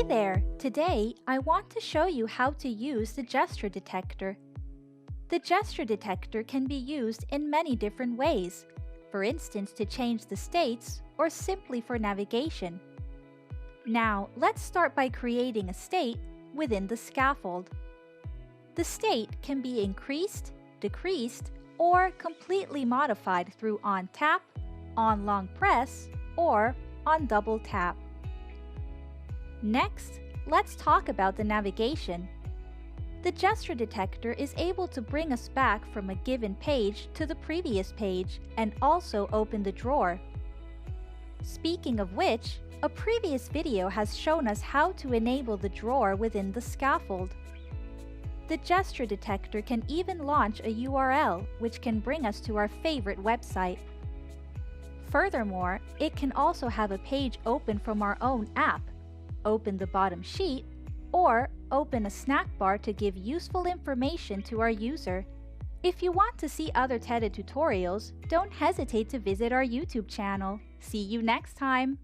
Hey there! Today, I want to show you how to use the gesture detector. The gesture detector can be used in many different ways, for instance to change the states or simply for navigation. Now, let's start by creating a state within the scaffold. The state can be increased, decreased, or completely modified through on tap, on long press, or on double tap. Next, let's talk about the navigation. The gesture detector is able to bring us back from a given page to the previous page and also open the drawer. Speaking of which, a previous video has shown us how to enable the drawer within the scaffold. The gesture detector can even launch a URL which can bring us to our favorite website. Furthermore, it can also have a page open from our own app, open the bottom sheet, or open a snack bar to give useful information to our user. If you want to see other Teta tutorials, don't hesitate to visit our YouTube channel. See you next time!